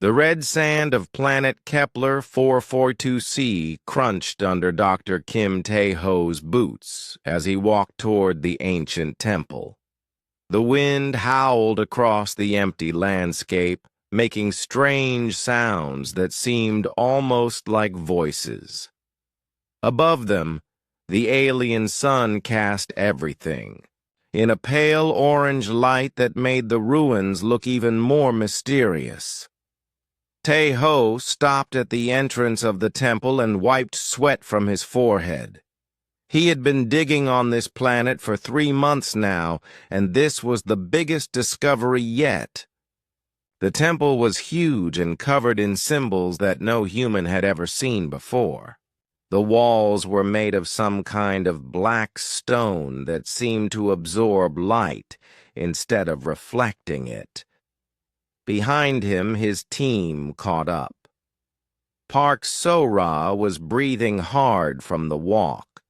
The red sand of planet Kepler 442c crunched under Dr. Kim Tae-ho's boots as he walked toward the ancient temple. The wind howled across the empty landscape, making strange sounds that seemed almost like voices. Above them, the alien sun cast everything in a pale orange light that made the ruins look even more mysterious. Tae-ho stopped at the entrance of the temple and wiped sweat from his forehead. He had been digging on this planet for 3 months now, and this was the biggest discovery yet. The temple was huge and covered in symbols that no human had ever seen before. The walls were made of some kind of black stone that seemed to absorb light instead of reflecting it. Behind him, his team caught up. Park So-ra was breathing hard from the walk.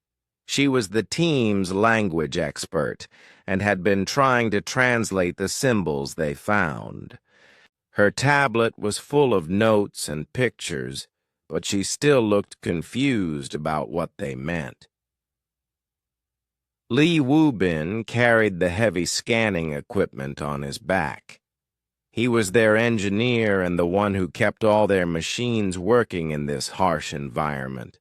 She was the team's language expert and had been trying to translate the symbols they found. Her tablet was full of notes and pictures, but she still looked confused about what they meant. Lee Woo-bin carried the heavy scanning equipment on his back. He was their engineer and the one who kept all their machines working in this harsh environment.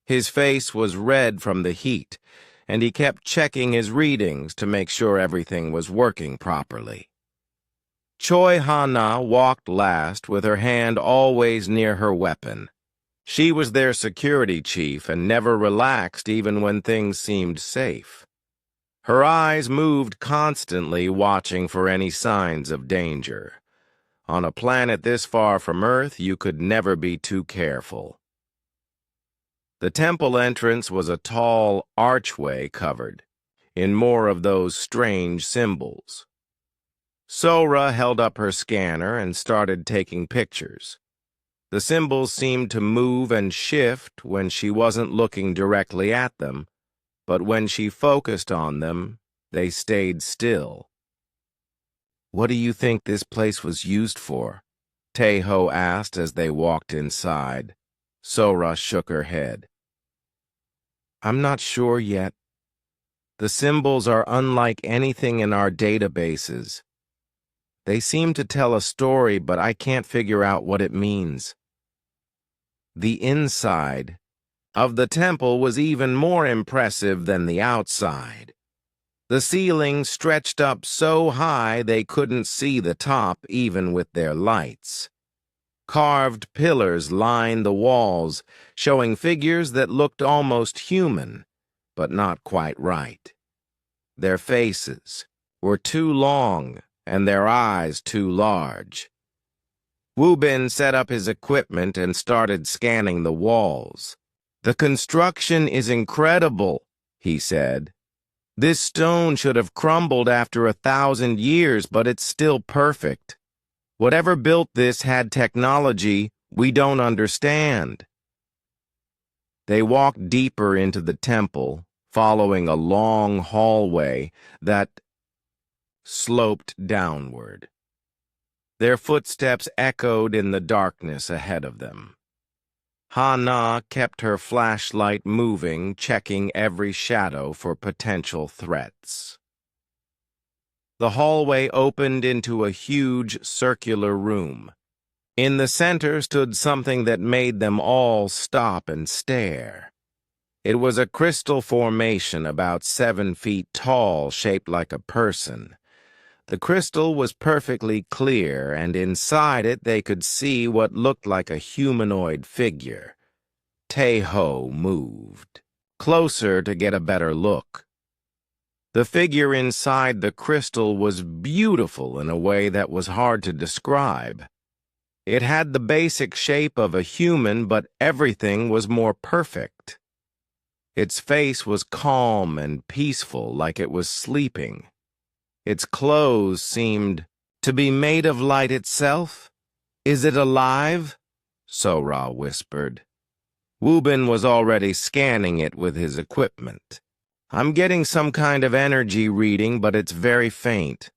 His face was red from the heat, and he kept checking his readings to make sure everything was working properly. Choi Ha-na walked last with her hand always near her weapon. She was their security chief and never relaxed even when things seemed safe. Her eyes moved constantly, watching for any signs of danger. On a planet this far from Earth, you could never be too careful. The temple entrance was a tall archway covered in more of those strange symbols. So-ra held up her scanner and started taking pictures. The symbols seemed to move and shift when she wasn't looking directly at them, but when she focused on them, they stayed still. "What do you think this place was used for?" Tae-ho asked as they walked inside. So-ra shook her head. "I'm not sure yet. The symbols are unlike anything in our databases. They seem to tell a story, but I can't figure out what it means." The inside of the temple was even more impressive than the outside. The ceiling stretched up so high they couldn't see the top even with their lights. Carved pillars lined the walls, showing figures that looked almost human, but not quite right. Their faces were too long and their eyes too large. Woo-bin set up his equipment and started scanning the walls. "The construction is incredible," he said. "This stone should have crumbled after 1,000 years, but it's still perfect. Whatever built this had technology we don't understand." They walked deeper into the temple, following a long hallway that sloped downward. Their footsteps echoed in the darkness ahead of them. Ha-na kept her flashlight moving, checking every shadow for potential threats. The hallway opened into a huge circular room. In the center stood something that made them all stop and stare. It was a crystal formation about 7 feet tall, shaped like a person. The crystal was perfectly clear, and inside it they could see what looked like a humanoid figure. Tae-ho moved closer to get a better look. The figure inside the crystal was beautiful in a way that was hard to describe. It had the basic shape of a human, but everything was more perfect. Its face was calm and peaceful, like it was sleeping. Its clothes seemed to be made of light itself. "Is it alive?" So-ra whispered. Woo-bin was already scanning it with his equipment. "I'm getting some kind of energy reading, but it's very faint."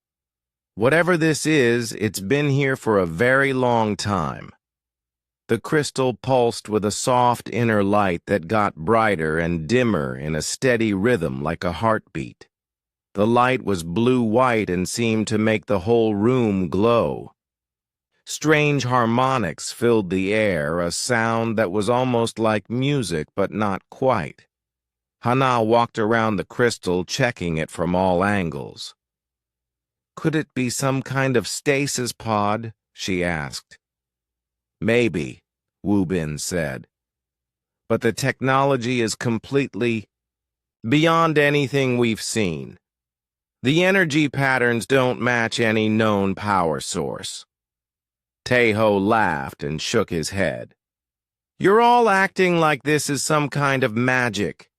Whatever this is, it's been here for a very long time. The crystal pulsed with a soft inner light that got brighter and dimmer in a steady rhythm like a heartbeat. The light was blue-white and seemed to make the whole room glow. Strange harmonics filled the air, a sound that was almost like music but not quite. Hana walked around the crystal, checking it from all angles. "Could it be some kind of stasis pod?" she asked. "Maybe," Wu Bin said. "But the technology is completely beyond anything we've seen. The energy patterns don't match any known power source." Taeho laughed and shook his head. "You're all acting like this is some kind of magic.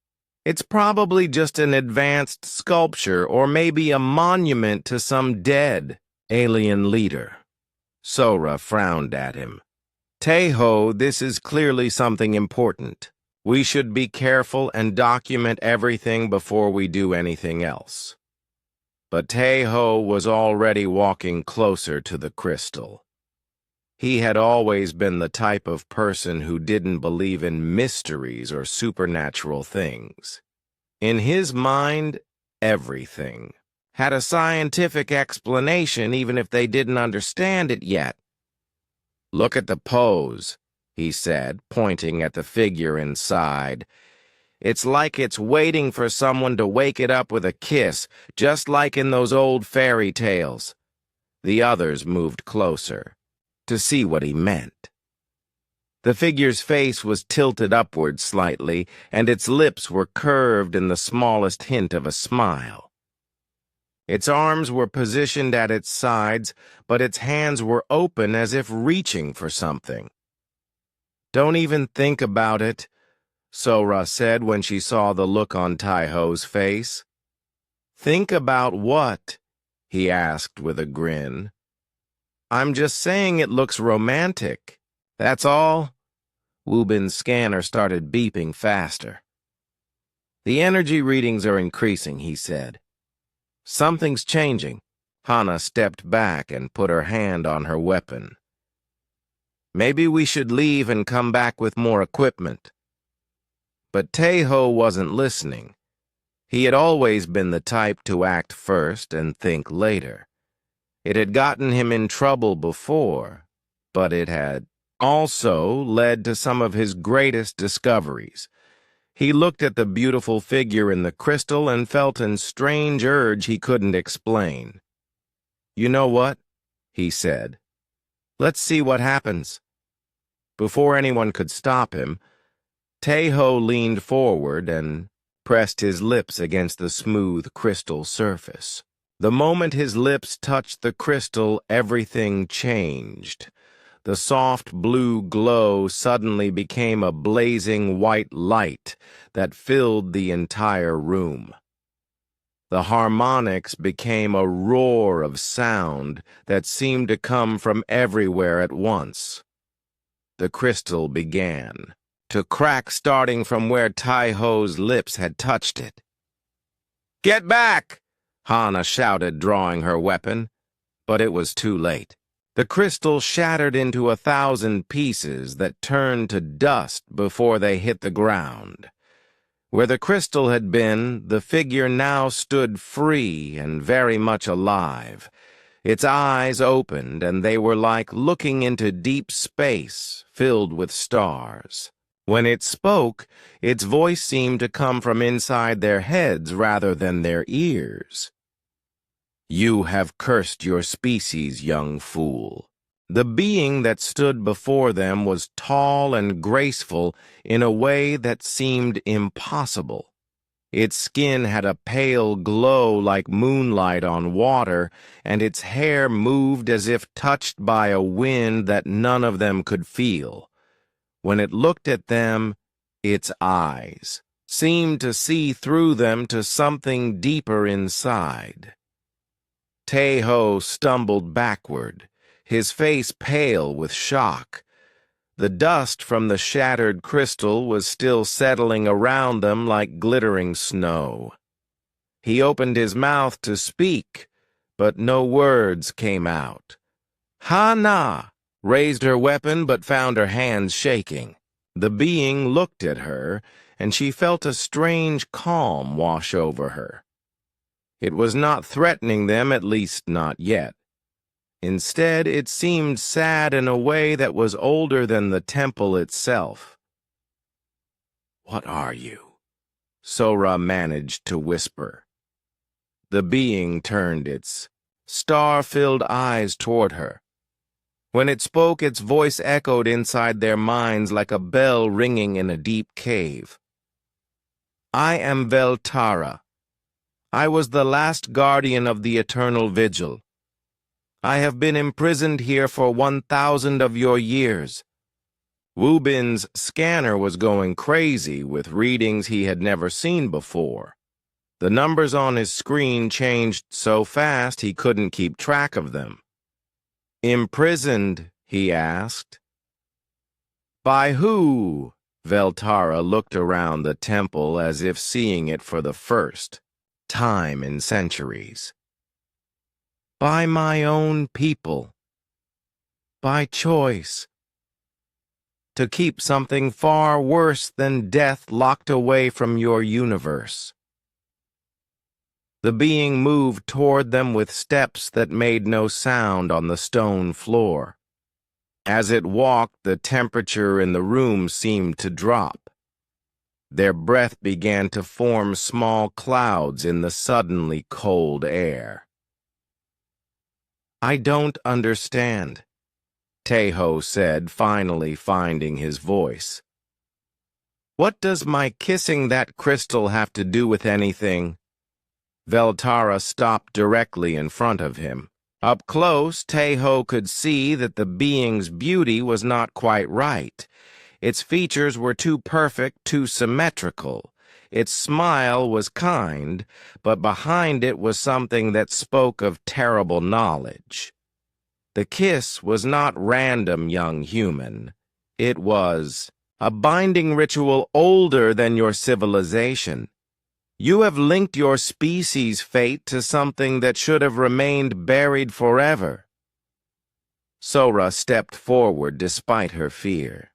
It's probably just an advanced sculpture or maybe a monument to some dead alien leader." Sora frowned at him. "Taeho, this is clearly something important. We should be careful and document everything before we do anything else." But Taeho was already walking closer to the crystal. He had always been the type of person who didn't believe in mysteries or supernatural things. In his mind, everything had a scientific explanation even if they didn't understand it yet. "Look at the pose," he said, pointing at the figure inside. "It's like it's waiting for someone to wake it up with a kiss, just like in those old fairy tales." The others moved closer to see what he meant. The figure's face was tilted upward slightly, and its lips were curved in the smallest hint of a smile. Its arms were positioned at its sides, but its hands were open as if reaching for something. "Don't even think about it," Sora said when she saw the look on Taeho's face. "Think about what?" he asked with a grin. "I'm just saying it looks romantic. That's all." Wu Bin's scanner started beeping faster. "The energy readings are increasing," he said. "Something's changing." Hana stepped back and put her hand on her weapon. "Maybe we should leave and come back with more equipment." But Taeho wasn't listening. He had always been the type to act first and think later. It had gotten him in trouble before, but it had also led to some of his greatest discoveries. He looked at the beautiful figure in the crystal and felt a strange urge he couldn't explain. "You know what?" he said. "Let's see what happens." Before anyone could stop him, Taeho leaned forward and pressed his lips against the smooth crystal surface. The moment his lips touched the crystal, everything changed. The soft blue glow suddenly became a blazing white light that filled the entire room. The harmonics became a roar of sound that seemed to come from everywhere at once. The crystal began to crack, starting from where Taeho's lips had touched it. "Get back!" Hana shouted, drawing her weapon. But it was too late. The crystal shattered into 1,000 pieces that turned to dust before they hit the ground. Where the crystal had been, the figure now stood free and very much alive. Its eyes opened, and they were like looking into deep space filled with stars. When it spoke, its voice seemed to come from inside their heads rather than their ears. "You have cursed your species, young fool." The being that stood before them was tall and graceful in a way that seemed impossible. Its skin had a pale glow like moonlight on water, and its hair moved as if touched by a wind that none of them could feel. When it looked at them, its eyes seemed to see through them to something deeper inside. Taeho stumbled backward, his face pale with shock. The dust from the shattered crystal was still settling around them like glittering snow. He opened his mouth to speak, but no words came out. Ha-na raised her weapon but found her hands shaking. The being looked at her, and she felt a strange calm wash over her. It was not threatening them, at least not yet. Instead, it seemed sad in a way that was older than the temple itself. "What are you?" Sora managed to whisper. The being turned its star-filled eyes toward her. When it spoke, its voice echoed inside their minds like a bell ringing in a deep cave. "I am Veltara. I was the last guardian of the Eternal Vigil. I have been imprisoned here for 1,000 of your years." Wubin's scanner was going crazy with readings he had never seen before. The numbers on his screen changed so fast he couldn't keep track of them. "Imprisoned?" he asked. "By who?" Veltara looked around the temple as if seeing it for the first time in centuries. "By my own people. By choice. To keep something far worse than death locked away from your universe." The being moved toward them with steps that made no sound on the stone floor. As it walked, the temperature in the room seemed to drop. Their breath began to form small clouds in the suddenly cold air. "I don't understand," Tejo said, finally finding his voice. "What does my kissing that crystal have to do with anything?" Veltara stopped directly in front of him. Up close, Tejo could see that the being's beauty was not quite right. Its features were too perfect, too symmetrical. Its smile was kind, but behind it was something that spoke of terrible knowledge. The kiss was not random, young human. It was a binding ritual older than your civilization. You have linked your species' fate to something that should have remained buried forever. Sora stepped forward despite her fear.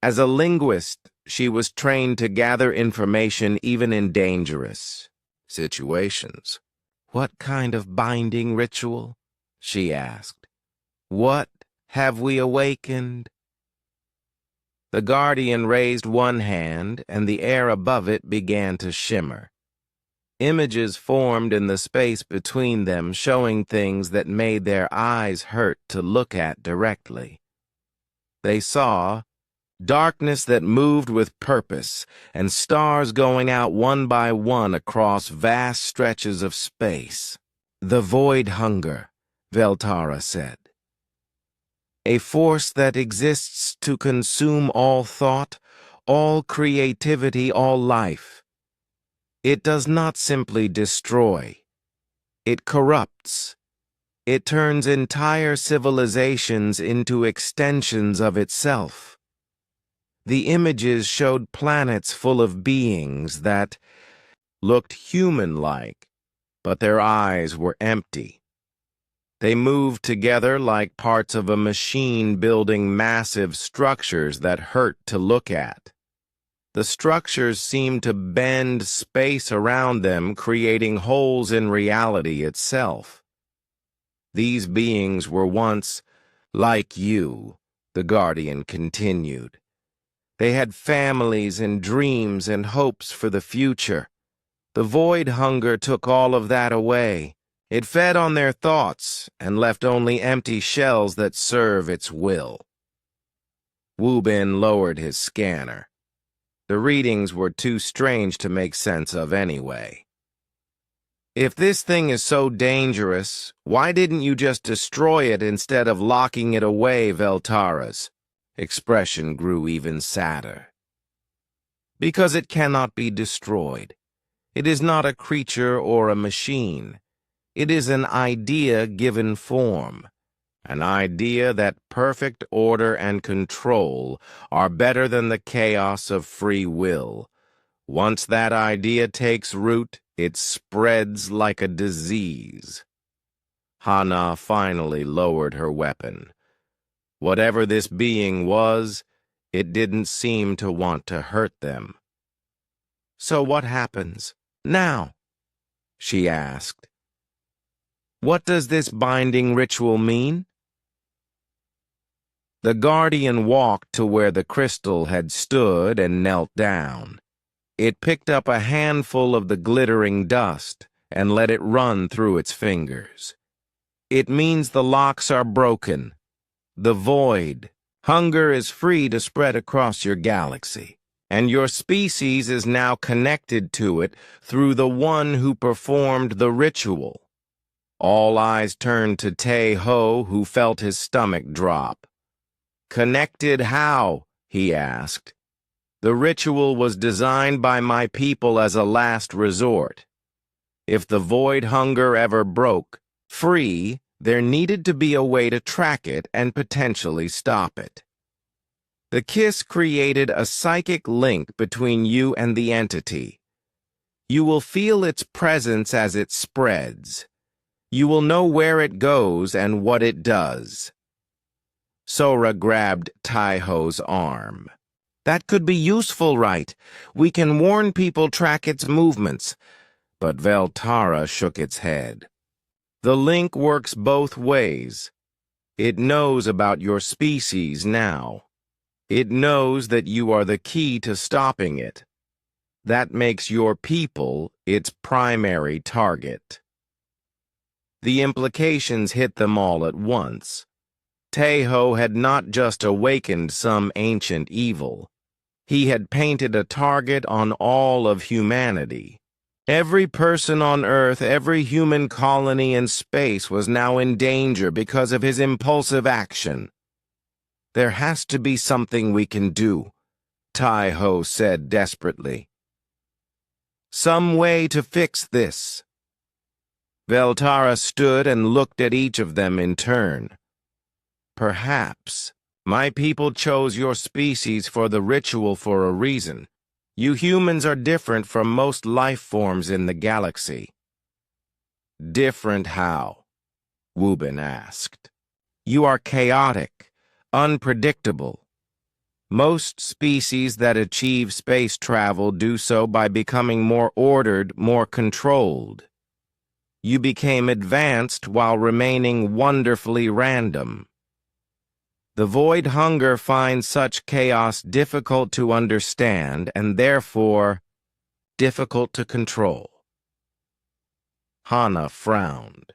As a linguist, she was trained to gather information even in dangerous situations. "What kind of binding ritual?" she asked. "What have we awakened?" The guardian raised one hand, and the air above it began to shimmer. Images formed in the space between them, showing things that made their eyes hurt to look at directly. They saw darkness that moved with purpose, and stars going out one by one across vast stretches of space. "The void hunger," Veltara said. "A force that exists to consume all thought, all creativity, all life. It does not simply destroy. It corrupts. It turns entire civilizations into extensions of itself." The images showed planets full of beings that looked human-like, but their eyes were empty. They moved together like parts of a machine building massive structures that hurt to look at. The structures seemed to bend space around them, creating holes in reality itself. "These beings were once like you," the Guardian continued. "They had families and dreams and hopes for the future. The void hunger took all of that away. It fed on their thoughts and left only empty shells that serve its will." Wubin lowered his scanner. The readings were too strange to make sense of anyway. "If this thing is so dangerous, why didn't you just destroy it instead of locking it away?" Veltara's expression grew even sadder. "Because it cannot be destroyed. It is not a creature or a machine. It is an idea given form, an idea that perfect order and control are better than the chaos of free will. Once that idea takes root, it spreads like a disease." Hana finally lowered her weapon. Whatever this being was, it didn't seem to want to hurt them. "So what happens now?" she asked. "What does this binding ritual mean?" The guardian walked to where the crystal had stood and knelt down. It picked up a handful of the glittering dust and let it run through its fingers. "It means the locks are broken. The void, hunger is free to spread across your galaxy, and your species is now connected to it through the one who performed the ritual." All eyes turned to Tae-ho, who felt his stomach drop. "Connected how?" he asked. "The ritual was designed by my people as a last resort. If the void hunger ever broke free, there needed to be a way to track it and potentially stop it. The kiss created a psychic link between you and the entity. You will feel its presence as it spreads. You will know where it goes and what it does." Sora grabbed Tae-ho's arm. "That could be useful, right? We can warn people, track its movements." But Veltara shook its head. "The link works both ways. It knows about your species now. It knows that you are the key to stopping it. That makes your people its primary target." The implications hit them all at once. Tae-ho had not just awakened some ancient evil. He had painted a target on all of humanity. Every person on Earth, every human colony in space was now in danger because of his impulsive action. "There has to be something we can do," Tae-ho said desperately. "Some way to fix this." Veltara stood and looked at each of them in turn. "Perhaps. My people chose your species for the ritual for a reason. You humans are different from most life forms in the galaxy." "Different how?" Wubin asked. "You are chaotic, unpredictable. Most species that achieve space travel do so by becoming more ordered, more controlled. You became advanced while remaining wonderfully random. The void hunger finds such chaos difficult to understand and therefore difficult to control." Hana frowned.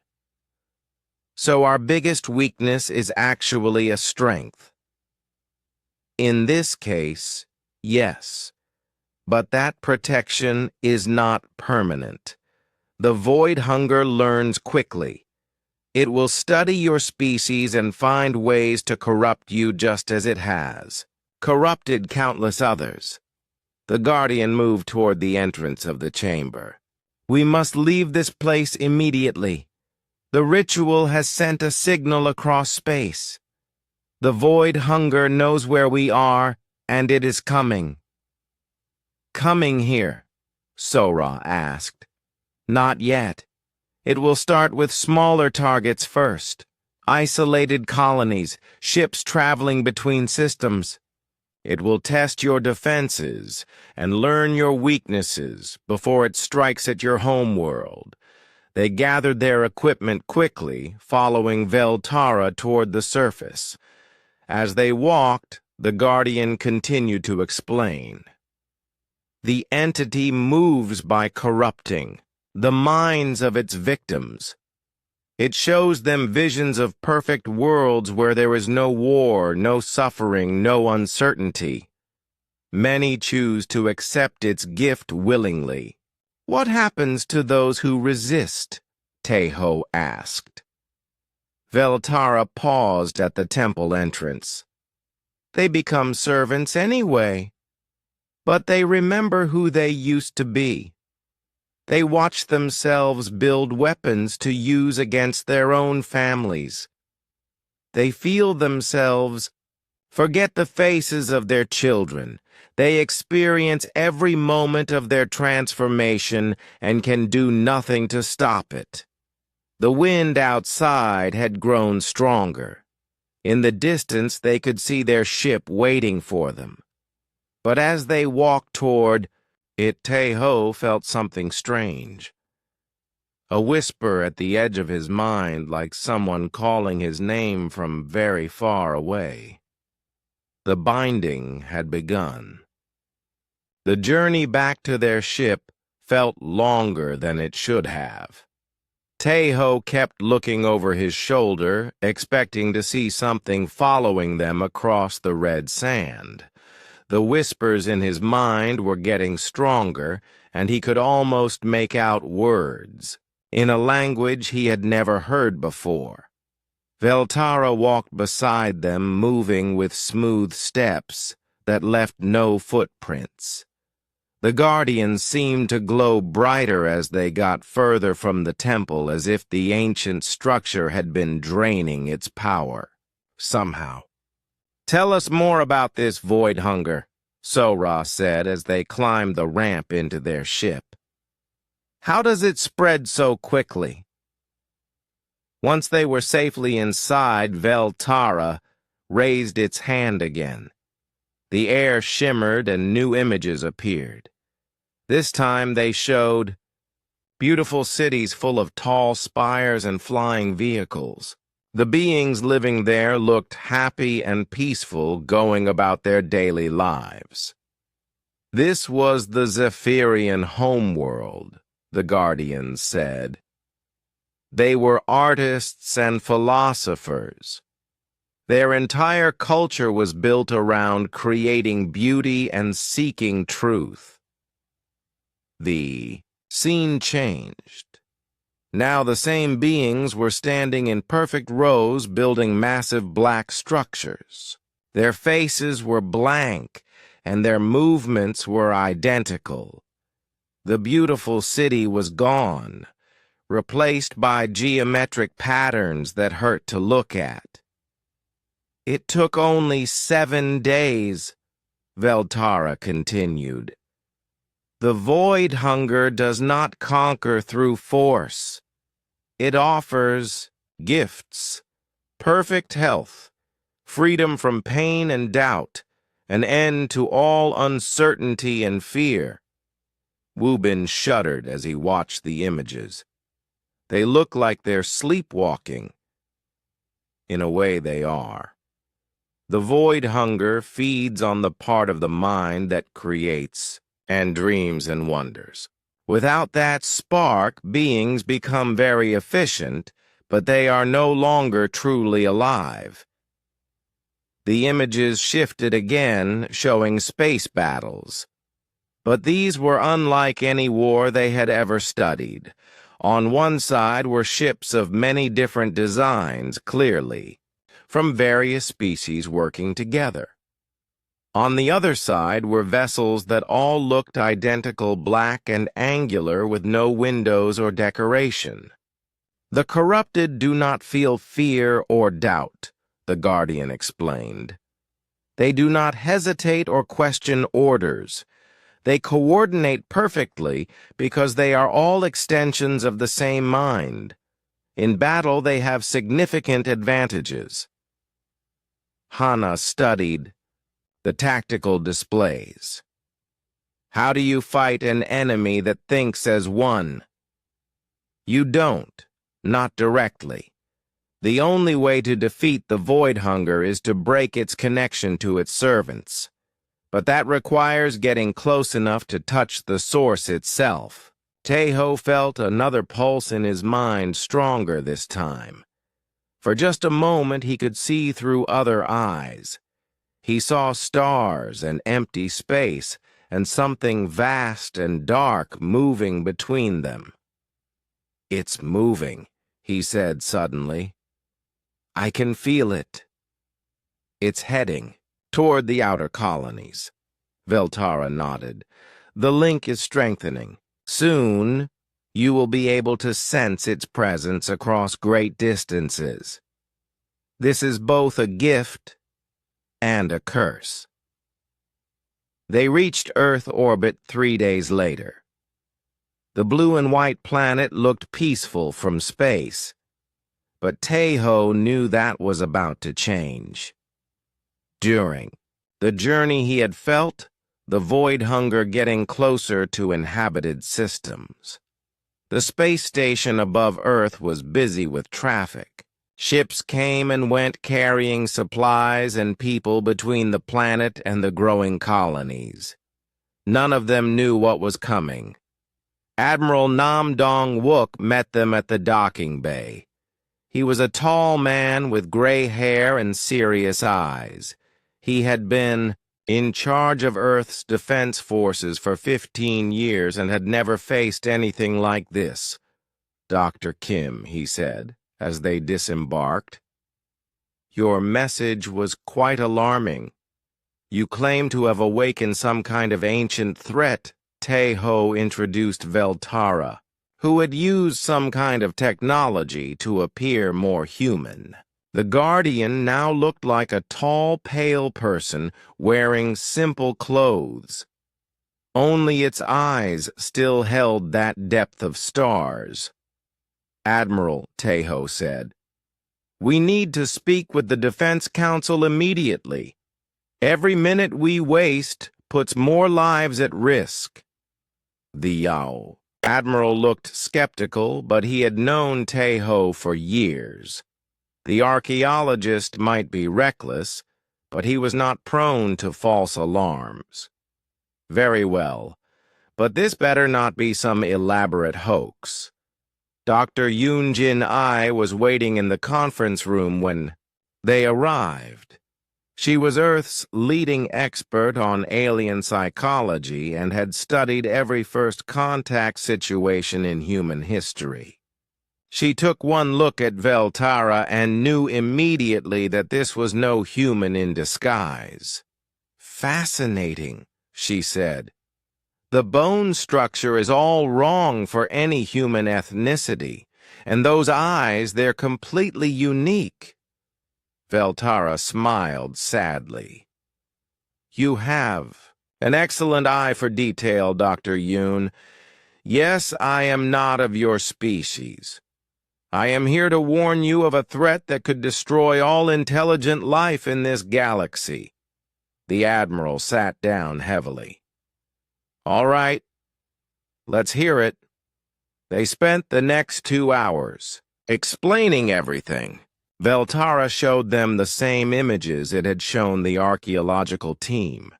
"So our biggest weakness is actually a strength." "In this case, yes. But that protection is not permanent. The void hunger learns quickly. It will study your species and find ways to corrupt you just as it has corrupted countless others." The guardian moved toward the entrance of the chamber. "We must leave this place immediately. The ritual has sent a signal across space. The void hunger knows where we are, and it is coming." "Coming here?" Sora asked. "Not yet. It will start with smaller targets first. Isolated colonies, ships traveling between systems. It will test your defenses and learn your weaknesses before it strikes at your homeworld." They gathered their equipment quickly, following Veltara toward the surface. As they walked, the Guardian continued to explain. "The entity moves by corrupting the minds of its victims. It shows them visions of perfect worlds where there is no war, no suffering, no uncertainty. Many choose to accept its gift willingly." "What happens to those who resist?" Tae-ho asked. Veltara paused at the temple entrance. "They become servants anyway. But they remember who they used to be. They watch themselves build weapons to use against their own families. They feel themselves forget the faces of their children. They experience every moment of their transformation and can do nothing to stop it." The wind outside had grown stronger. In the distance, they could see their ship waiting for them. But as they walked toward it, Tae-ho felt something strange. A whisper at the edge of his mind, like someone calling his name from very far away. The binding had begun. The journey back to their ship felt longer than it should have. Tae-ho kept looking over his shoulder, expecting to see something following them across the red sand. The whispers in his mind were getting stronger, and he could almost make out words, in a language he had never heard before. Veltara walked beside them, moving with smooth steps that left no footprints. The guardians seemed to glow brighter as they got further from the temple, as if the ancient structure had been draining its power, somehow. "Tell us more about this void hunger," Sora said as they climbed the ramp into their ship. "How does it spread so quickly?" Once they were safely inside, Veltara raised its hand again. The air shimmered and new images appeared. This time they showed beautiful cities full of tall spires and flying vehicles. The beings living there looked happy and peaceful, going about their daily lives. This was the Zephyrian homeworld, the Guardians said. They were artists and philosophers. Their entire culture was built around creating beauty and seeking truth. The scene changed. Now the same beings were standing in perfect rows building massive black structures. Their faces were blank, and their movements were identical. The beautiful city was gone, replaced by geometric patterns that hurt to look at. It took only 7 days, Veltara continued. The void hunger does not conquer through force. It offers gifts, perfect health, freedom from pain and doubt, an end to all uncertainty and fear. Wu Bin shuddered as he watched the images. They look like they're sleepwalking. In a way, they are. The void hunger feeds on the part of the mind that creates and dreams and wonders. Without that spark, beings become very efficient, but they are no longer truly alive. The images shifted again, showing space battles. But these were unlike any war they had ever studied. On one side were ships of many different designs, clearly, from various species working together. On the other side were vessels that all looked identical, black and angular, with no windows or decoration. The corrupted do not feel fear or doubt, the Guardian explained. They do not hesitate or question orders. They coordinate perfectly because they are all extensions of the same mind. In battle, they have significant advantages. Hana studied the tactical displays. How do you fight an enemy that thinks as one? You don't, not directly. The only way to defeat the void hunger is to break its connection to its servants. But that requires getting close enough to touch the source itself. Tae-ho felt another pulse in his mind, stronger this time. For just a moment he could see through other eyes. He saw stars and empty space, and something vast and dark moving between them. "It's moving," he said suddenly. "I can feel it." "It's heading toward the outer colonies." Veltara nodded. "The link is strengthening. Soon, you will be able to sense its presence across great distances. This is both a gift and a curse." They reached Earth orbit 3 days later. The blue and white planet looked peaceful from space, but Tejo knew that was about to change. During the journey he had felt the void hunger getting closer to inhabited systems. The space station above Earth was busy with traffic. Ships came and went carrying supplies and people between the planet and the growing colonies. None of them knew what was coming. Admiral Nam Dong-wook met them at the docking bay. He was a tall man with gray hair and serious eyes. He had been in charge of Earth's defense forces for 15 years and had never faced anything like this. "Dr. Kim," he said, as they disembarked, "your message was quite alarming. You claim to have awakened some kind of ancient threat." Tejo introduced Veltara, who had used some kind of technology to appear more human. The Guardian now looked like a tall, pale person wearing simple clothes. Only its eyes still held that depth of stars. "Admiral," Tejo said, "we need to speak with the Defense Council immediately. Every minute we waste puts more lives at risk." The Yao Admiral looked skeptical, but he had known Tejo for years. The archaeologist might be reckless, but he was not prone to false alarms. "Very well, but this better not be some elaborate hoax." Dr. Yoon-jin Ai was waiting in the conference room when they arrived. She was Earth's leading expert on alien psychology and had studied every first contact situation in human history. She took one look at Veltara and knew immediately that this was no human in disguise. "Fascinating," she said. "The bone structure is all wrong for any human ethnicity, and those eyes, they're completely unique." Veltara smiled sadly. "You have an excellent eye for detail, Dr. Yoon. Yes, I am not of your species. I am here to warn you of a threat that could destroy all intelligent life in this galaxy." The Admiral sat down heavily. "All right, let's hear it." They spent the next 2 hours explaining everything. Veltara showed them the same images it had shown the archaeological team.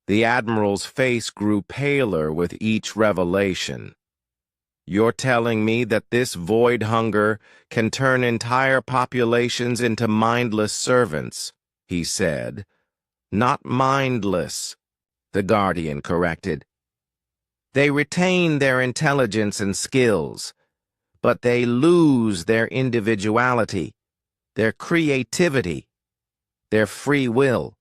The Admiral's face grew paler with each revelation. "You're telling me that this void hunger can turn entire populations into mindless servants," he said. "Not mindless," the Guardian corrected. "They retain their intelligence and skills, but they lose their individuality, their creativity, their free will.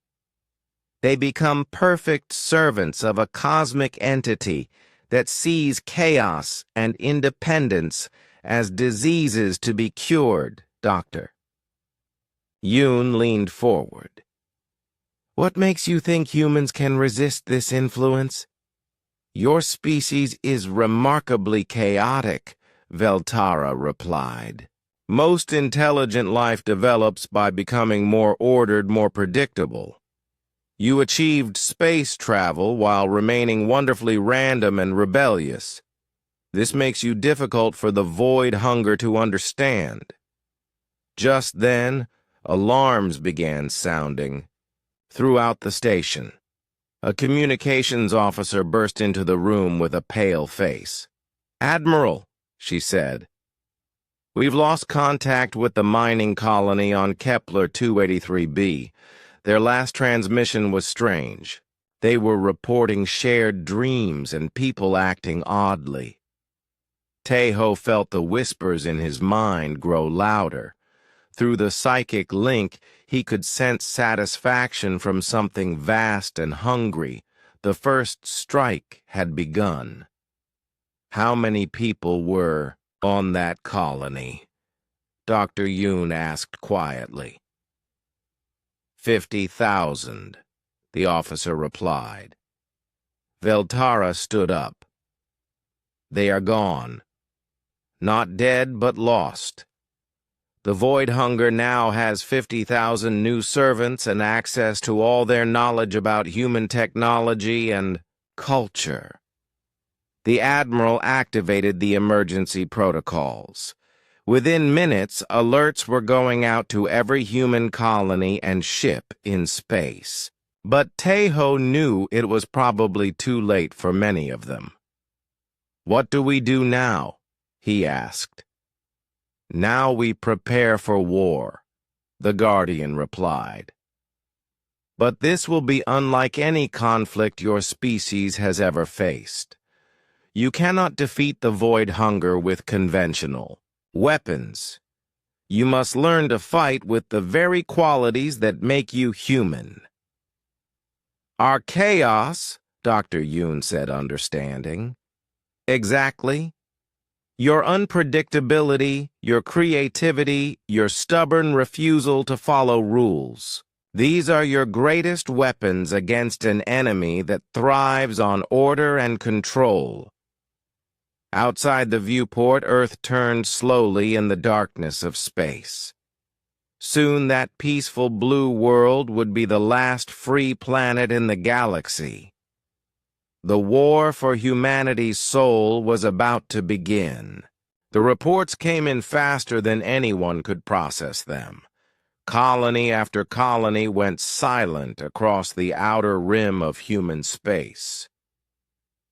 They become perfect servants of a cosmic entity that sees chaos and independence as diseases to be cured, Doctor." Yoon leaned forward. "What makes you think humans can resist this influence?" "Your species is remarkably chaotic," Veltara replied. "Most intelligent life develops by becoming more ordered, more predictable. You achieved space travel while remaining wonderfully random and rebellious. This makes you difficult for the void hunger to understand." Just then, alarms began sounding throughout the station. A communications officer burst into the room with a pale face. "Admiral," she said, "we've lost contact with the mining colony on Kepler 283b. Their last transmission was strange. They were reporting shared dreams and people acting oddly." Tejo felt the whispers in his mind grow louder. Through the psychic link, he could sense satisfaction from something vast and hungry. The first strike had begun. How many people were on that colony? Dr. Yoon asked quietly. 50,000, the officer replied. Veltara stood up. They are gone. Not dead, but lost. The Void Hunger now has 50,000 new servants and access to all their knowledge about human technology and culture. The Admiral activated the emergency protocols. Within minutes, alerts were going out to every human colony and ship in space. But Tejo knew it was probably too late for many of them. "What do we do now?" he asked. "Now we prepare for war," the Guardian replied. "But this will be unlike any conflict your species has ever faced. You cannot defeat the Void Hunger with conventional weapons. You must learn to fight with the very qualities that make you human." "Our chaos," Dr. Yoon said, understanding. "Exactly. Your unpredictability, your creativity, your stubborn refusal to follow rules. These are your greatest weapons against an enemy that thrives on order and control." Outside the viewport, Earth turned slowly in the darkness of space. Soon that peaceful blue world would be the last free planet in the galaxy. The war for humanity's soul was about to begin. The reports came in faster than anyone could process them. Colony after colony went silent across the outer rim of human space.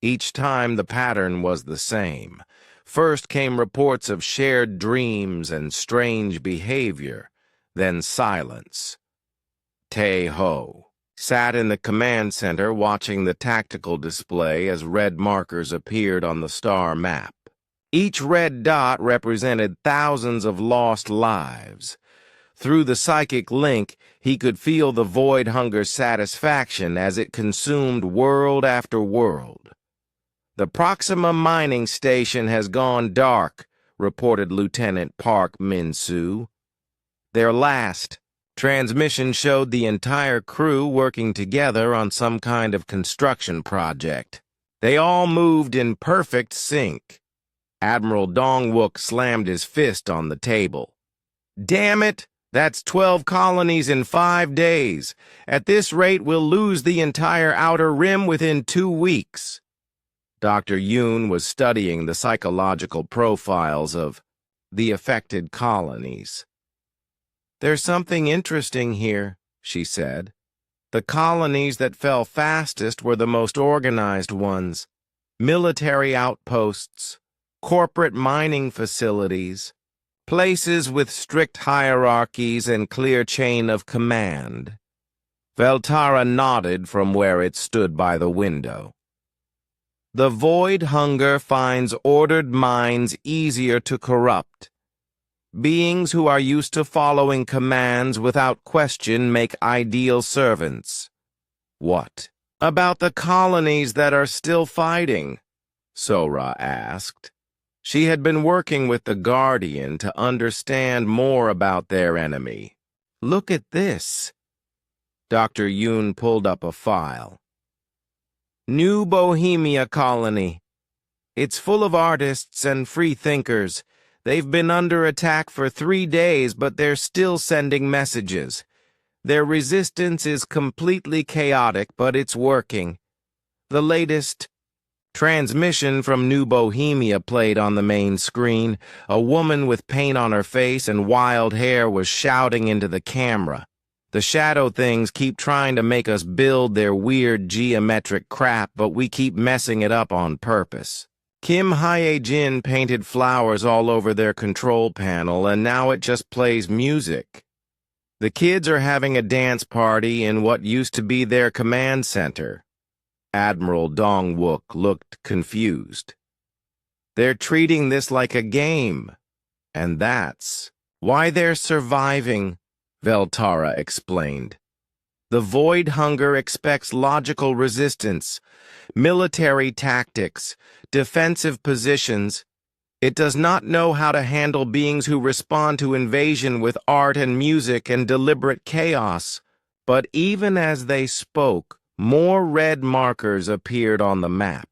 Each time the pattern was the same. First came reports of shared dreams and strange behavior, then silence. Tejo sat in the command center watching the tactical display as red markers appeared on the star map. Each red dot represented thousands of lost lives. Through the psychic link, he could feel the Void Hunger's satisfaction as it consumed world after world. "The Proxima mining station has gone dark," reported Lieutenant Park Min-soo. Their last transmission showed the entire crew working together on some kind of construction project. They all moved in perfect sync. Admiral Dong-wook slammed his fist on the table. "Damn it! That's 12 colonies in 5 days. At this rate, we'll lose the entire outer rim within 2 weeks. Dr. Yoon was studying the psychological profiles of the affected colonies. "There's something interesting here," she said. "The colonies that fell fastest were the most organized ones. Military outposts, corporate mining facilities, places with strict hierarchies and clear chain of command." Veltara nodded from where it stood by the window. "The Void Hunger finds ordered minds easier to corrupt. Beings who are used to following commands without question make ideal servants." "What about the colonies that are still fighting?" Sora asked. She had been working with the Guardian to understand more about their enemy. "Look at this." Dr. Yoon pulled up a file. "New Bohemia Colony. It's full of artists and free thinkers. They've been under attack for 3 days, but they're still sending messages. Their resistance is completely chaotic, but it's working. The latest transmission from New Bohemia played on the main screen. A woman with paint on her face and wild hair was shouting into the camera. The shadow things keep trying to make us build their weird geometric crap, but we keep messing it up on purpose. Kim Hye-jin painted flowers all over their control panel, and now it just plays music. The kids are having a dance party in what used to be their command center." Admiral Dong-wook looked confused. "They're treating this like a game, and that's why they're surviving," Veltara explained. "The Void Hunger expects logical resistance, military tactics, defensive positions. It does not know how to handle beings who respond to invasion with art and music and deliberate chaos." But even as they spoke, more red markers appeared on the map.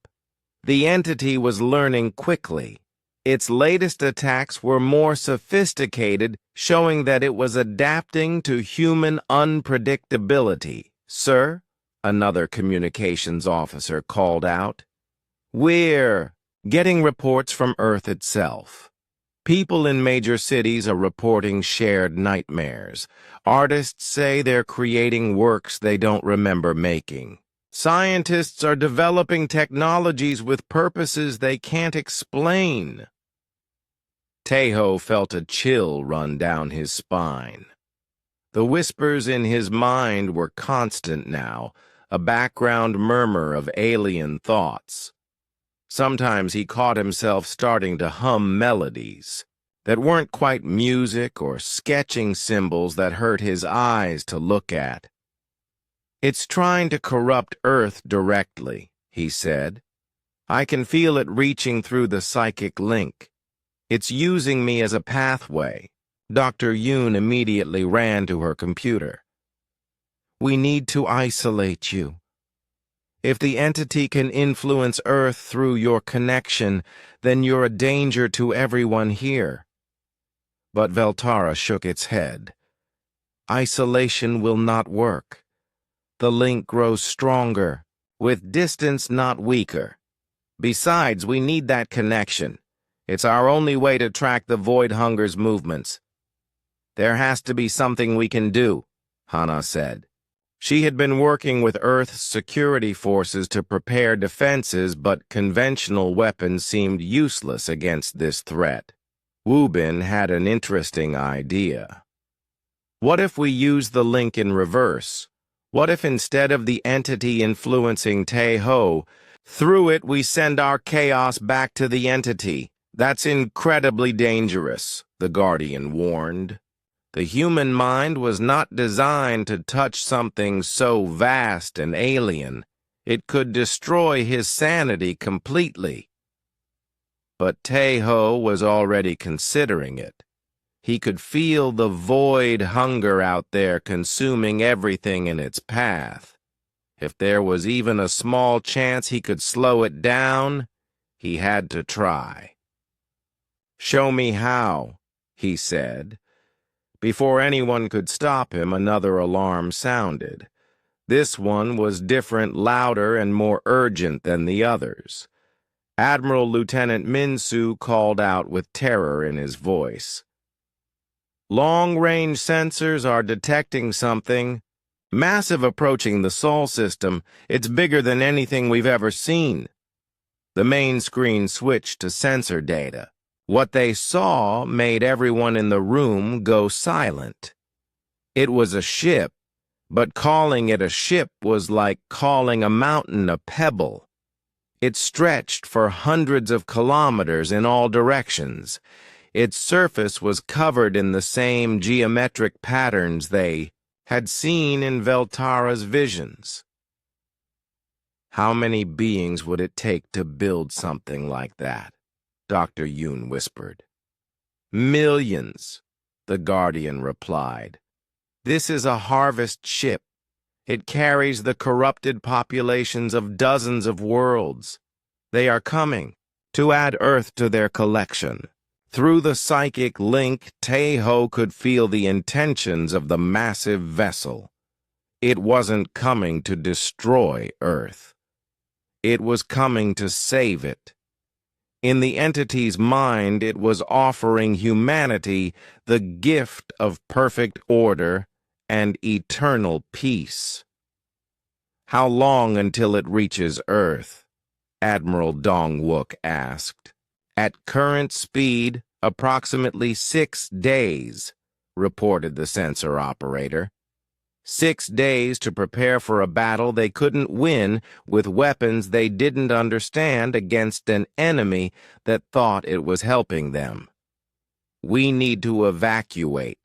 The entity was learning quickly. Its latest attacks were more sophisticated, showing that it was adapting to human unpredictability. "Sir," another communications officer called out, "we're getting reports from Earth itself. People in major cities are reporting shared nightmares. Artists say they're creating works they don't remember making. Scientists are developing technologies with purposes they can't explain." Tejo felt a chill run down his spine. The whispers in his mind were constant now, a background murmur of alien thoughts. Sometimes he caught himself starting to hum melodies that weren't quite music or sketching symbols that hurt his eyes to look at. "It's trying to corrupt Earth directly," he said. "I can feel it reaching through the psychic link. It's using me as a pathway." Dr. Yoon immediately ran to her computer. "We need to isolate you. If the entity can influence Earth through your connection, then you're a danger to everyone here." But Veltara shook its head. "Isolation will not work. The link grows stronger, with distance not weaker. Besides, we need that connection. It's our only way to track the Void Hunger's movements." "There has to be something we can do," Hana said. She had been working with Earth's security forces to prepare defenses, but conventional weapons seemed useless against this threat. Wu Bin had an interesting idea. "What if we use the link in reverse? What if instead of the entity influencing Tejo, through it we send our chaos back to the entity?" "That's incredibly dangerous," the Guardian warned. "The human mind was not designed to touch something so vast and alien. It could destroy his sanity completely." But Tejo was already considering it. He could feel the void hunger out there consuming everything in its path. If there was even a small chance he could slow it down, he had to try. "Show me how," he said. Before anyone could stop him, another alarm sounded. This one was different, louder, and more urgent than the others. Admiral Lieutenant Minsu called out with terror in his voice. "Long-range sensors are detecting something. Massive approaching the Sol system. It's bigger than anything we've ever seen." The main screen switched to sensor data. What they saw made everyone in the room go silent. It was a ship, but calling it a ship was like calling a mountain a pebble. It stretched for hundreds of kilometers in all directions. Its surface was covered in the same geometric patterns they had seen in Veltara's visions. How many beings would it take to build something like that? Dr. Yoon whispered. "Millions," the Guardian replied. "This is a harvest ship. It carries the corrupted populations of dozens of worlds. They are coming to add Earth to their collection." Through the psychic link, Tejo could feel the intentions of the massive vessel. It wasn't coming to destroy Earth. It was coming to save it. In the entity's mind, it was offering humanity the gift of perfect order and eternal peace. "How long until it reaches Earth?" Admiral Dong-wook asked. "At current speed, approximately 6 days," reported the sensor operator. 6 days to prepare for a battle they couldn't win with weapons they didn't understand against an enemy that thought it was helping them. "We need to evacuate,"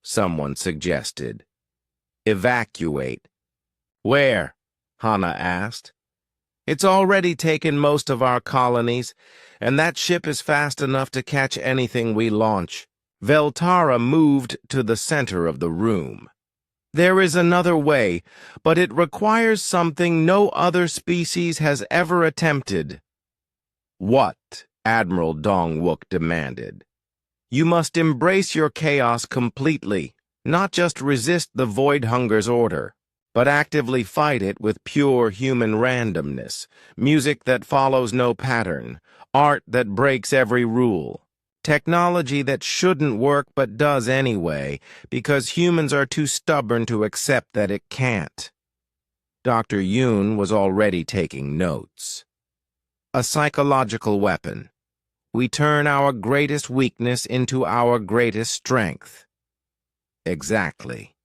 someone suggested. "Evacuate? Where?" Hana asked. "It's already taken most of our colonies, and that ship is fast enough to catch anything we launch." Veltara moved to the center of the room. "There is another way, but it requires something no other species has ever attempted." What? Admiral Dong-wook demanded. You must embrace your chaos completely, not just resist the Void Hunger's order, but actively fight it with pure human randomness, music that follows no pattern, art that breaks every rule, technology that shouldn't work but does anyway, because humans are too stubborn to accept that it can't. Dr. Yoon was already taking notes. A psychological weapon. We turn our greatest weakness into our greatest strength. Exactly.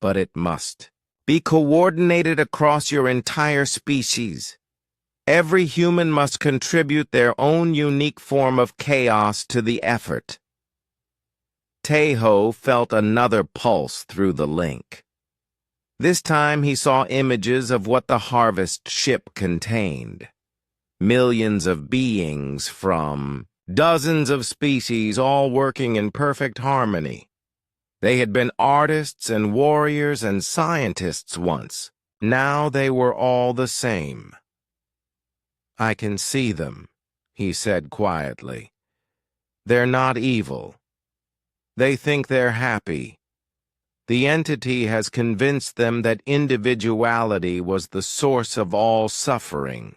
But it must be coordinated across your entire species. Every human must contribute their own unique form of chaos to the effort. Taeho felt another pulse through the link. This time he saw images of what the harvest ship contained. Millions of beings from dozens of species all working in perfect harmony. They had been artists and warriors and scientists once. Now they were all the same. I can see them, he said quietly. They're not evil. They think they're happy. The entity has convinced them that individuality was the source of all suffering.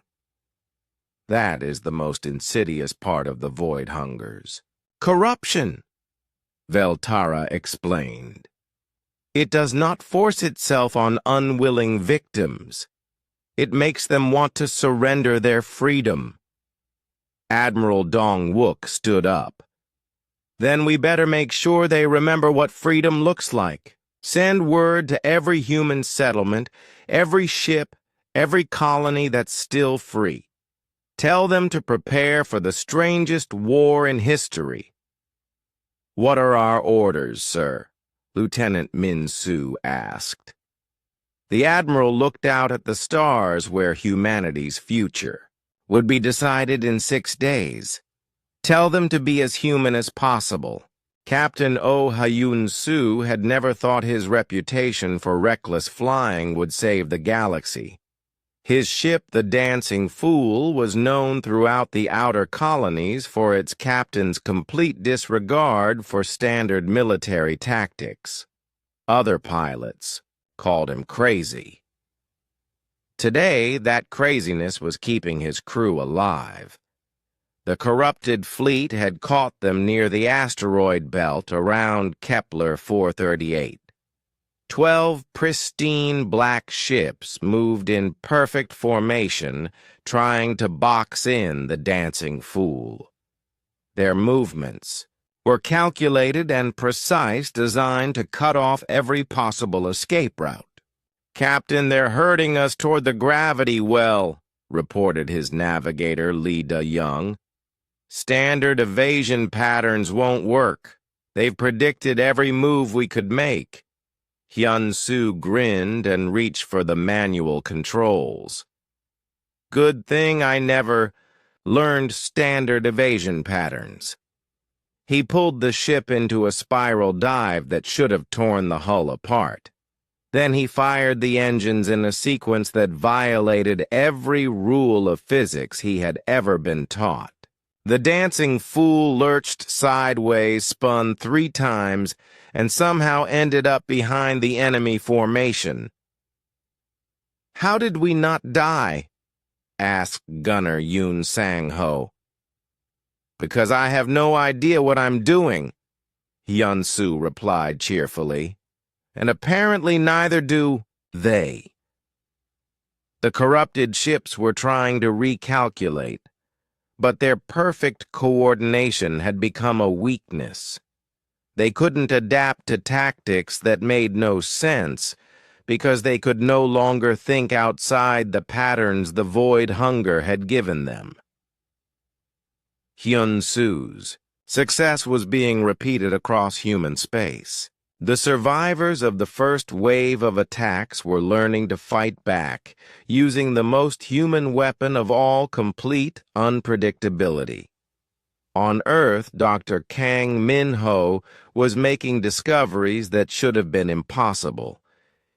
That is the most insidious part of the Void Hungers. Corruption, Veltara explained. It does not force itself on unwilling victims. It makes them want to surrender their freedom. Admiral Dong-wook stood up. Then we better make sure they remember what freedom looks like. Send word to every human settlement, every ship, every colony that's still free. Tell them to prepare for the strangest war in history. What are our orders, sir? Lieutenant Min-soo asked. The Admiral looked out at the stars where humanity's future would be decided in 6 days. Tell them to be as human as possible. Captain Oh Hyun-soo had never thought his reputation for reckless flying would save the galaxy. His ship, the Dancing Fool, was known throughout the outer colonies for its captain's complete disregard for standard military tactics. Other pilots called him crazy. Today, that craziness was keeping his crew alive. The corrupted fleet had caught them near the asteroid belt around Kepler 438. 12 pristine black ships moved in perfect formation, trying to box in the Dancing Fool. Their movements were calculated and precise, designed to cut off every possible escape route. Captain, they're herding us toward the gravity well, reported his navigator, Lee Da-young. Standard evasion patterns won't work. They've predicted every move we could make. Hyun-soo grinned and reached for the manual controls. Good thing I never learned standard evasion patterns. He pulled the ship into a spiral dive that should have torn the hull apart. Then he fired the engines in a sequence that violated every rule of physics he had ever been taught. The Dancing Fool lurched sideways, spun 3 times, and somehow ended up behind the enemy formation. How did we not die? Asked Gunner Yoon Sang-ho. Because I have no idea what I'm doing, Hyun-soo replied cheerfully. And apparently neither do they. The corrupted ships were trying to recalculate, but their perfect coordination had become a weakness. They couldn't adapt to tactics that made no sense because they could no longer think outside the patterns the Void Hunger had given them. Hyun-soo's success was being repeated across human space. The survivors of the first wave of attacks were learning to fight back, using the most human weapon of all, complete unpredictability. On Earth, Dr. Kang Min-ho was making discoveries that should have been impossible.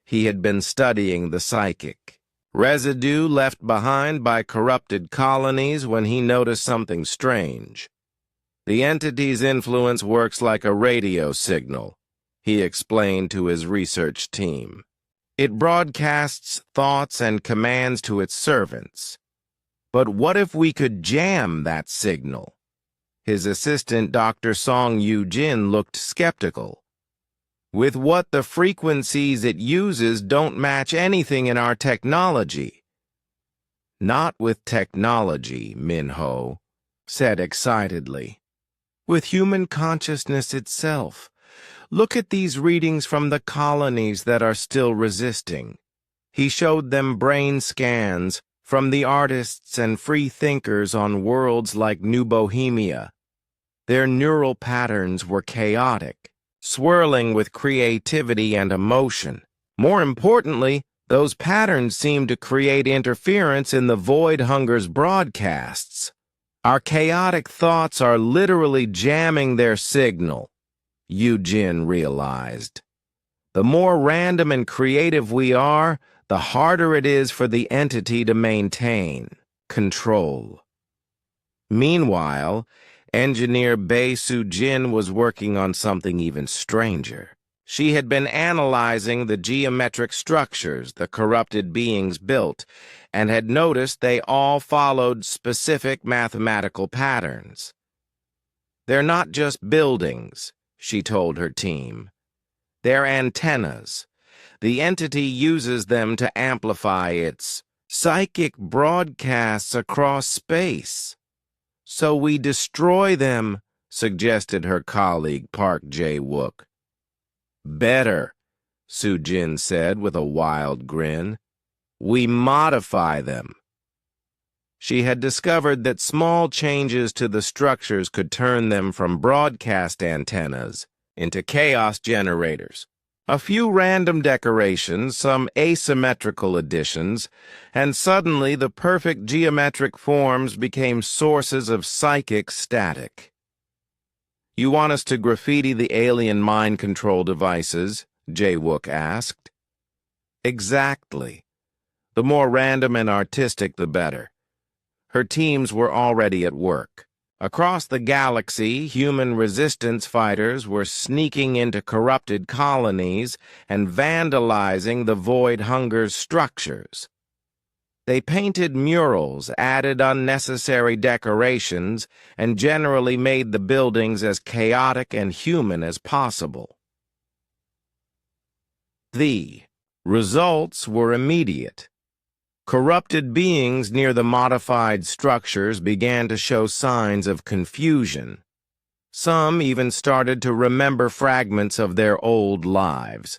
He had been studying the psychic, residue left behind by corrupted colonies when he noticed something strange. The entity's influence works like a radio signal, he explained to his research team. It broadcasts thoughts and commands to its servants. But what if we could jam that signal? His assistant, Dr. Song Yu-jin, looked skeptical. With what the frequencies it uses don't match anything in our technology. Not with technology, Min-ho said excitedly. With human consciousness itself. Look at these readings from the colonies that are still resisting. He showed them brain scans from the artists and free thinkers on worlds like New Bohemia. Their neural patterns were chaotic, swirling with creativity and emotion. More importantly, those patterns seemed to create interference in the Void Hunger's broadcasts. Our chaotic thoughts are literally jamming their signal, Yu-jin realized. The more random and creative we are, the harder it is for the entity to maintain control. Meanwhile, engineer Bae Soo-jin was working on something even stranger. She had been analyzing the geometric structures the corrupted beings built and had noticed they all followed specific mathematical patterns. They're not just buildings, she told her team. They're antennas. The entity uses them to amplify its psychic broadcasts across space. So we destroy them, suggested her colleague Park Jae-wook. Better, Soo-jin said with a wild grin. We modify them. She had discovered that small changes to the structures could turn them from broadcast antennas into chaos generators. A few random decorations, some asymmetrical additions, and suddenly the perfect geometric forms became sources of psychic static. You want us to graffiti the alien mind control devices? Jae-wook asked. Exactly. The more random and artistic, the better. Her teams were already at work. Across the galaxy, human resistance fighters were sneaking into corrupted colonies and vandalizing the Void Hunger's structures. They painted murals, added unnecessary decorations, and generally made the buildings as chaotic and human as possible. The results were immediate. Corrupted beings near the modified structures began to show signs of confusion. Some even started to remember fragments of their old lives.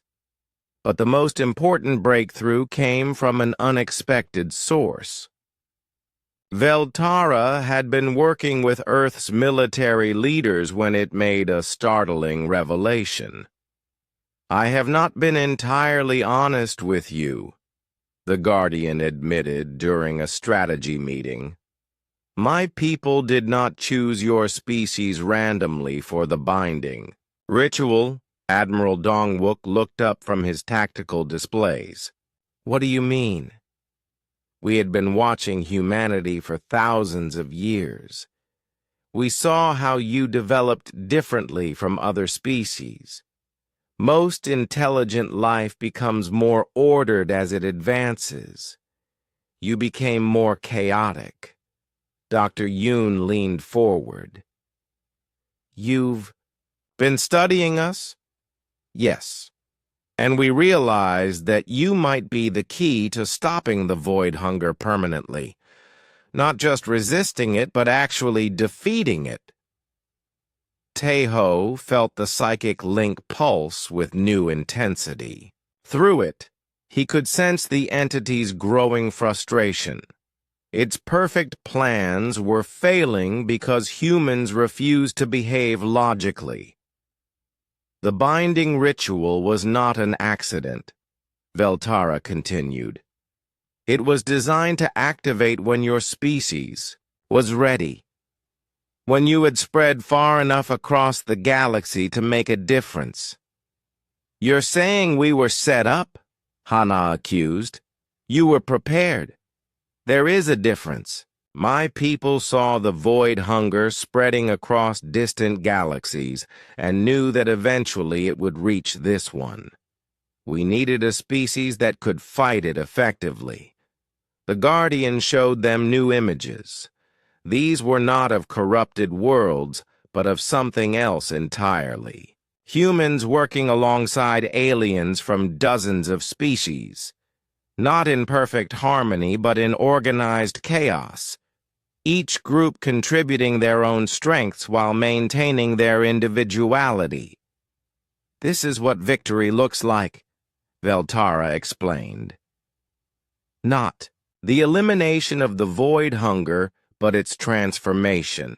But the most important breakthrough came from an unexpected source. Veltara had been working with Earth's military leaders when it made a startling revelation. I have not been entirely honest with you, the Guardian admitted during a strategy meeting. My people did not choose your species randomly for the binding ritual. Admiral Dong-wook looked up from his tactical displays. What do you mean? We had been watching humanity for thousands of years. We saw how you developed differently from other species. Most intelligent life becomes more ordered as it advances. You became more chaotic. Dr. Yoon leaned forward. You've been studying us? Yes. And we realized that you might be the key to stopping the Void Hunger permanently. Not just resisting it, but actually defeating it. Taeho felt the psychic link pulse with new intensity. Through it, he could sense the entity's growing frustration. Its perfect plans were failing because humans refused to behave logically. The binding ritual was not an accident, Veltara continued. It was designed to activate when your species was ready. When you had spread far enough across the galaxy to make a difference. You're saying we were set up? Hana accused. You were prepared. There is a difference. My people saw the void hunger spreading across distant galaxies and knew that eventually it would reach this one. We needed a species that could fight it effectively. The Guardian showed them new images. These were not of corrupted worlds, but of something else entirely. Humans working alongside aliens from dozens of species. Not in perfect harmony, but in organized chaos. Each group contributing their own strengths while maintaining their individuality. This is what victory looks like, Veltara explained. Not the elimination of the void hunger, but its transformation.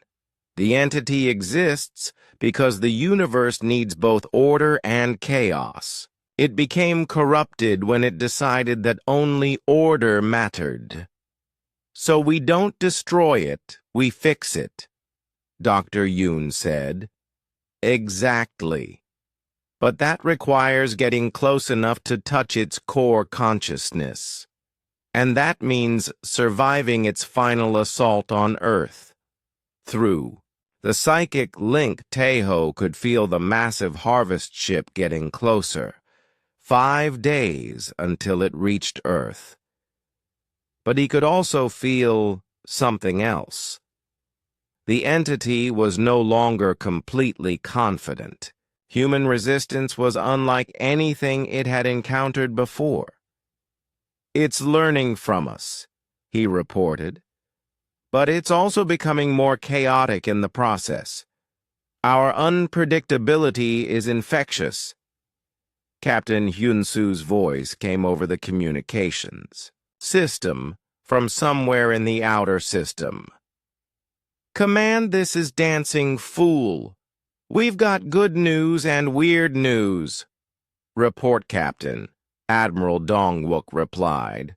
The entity exists because the universe needs both order and chaos. It became corrupted when it decided that only order mattered. So we don't destroy it, we fix it, Dr. Yoon said. Exactly. But that requires getting close enough to touch its core consciousness. And that means surviving its final assault on Earth. Through the psychic link, Taeho could feel the massive harvest ship getting closer. 5 days until it reached Earth. But he could also feel something else. The entity was no longer completely confident. Human resistance was unlike anything it had encountered before. It's learning from us, he reported. But it's also becoming more chaotic in the process. Our unpredictability is infectious. Captain Hyun-Soo's voice came over the communications system from somewhere in the outer system. Command, this is Dancing Fool. We've got good news and weird news. Report, Captain, Admiral Dong-wook replied.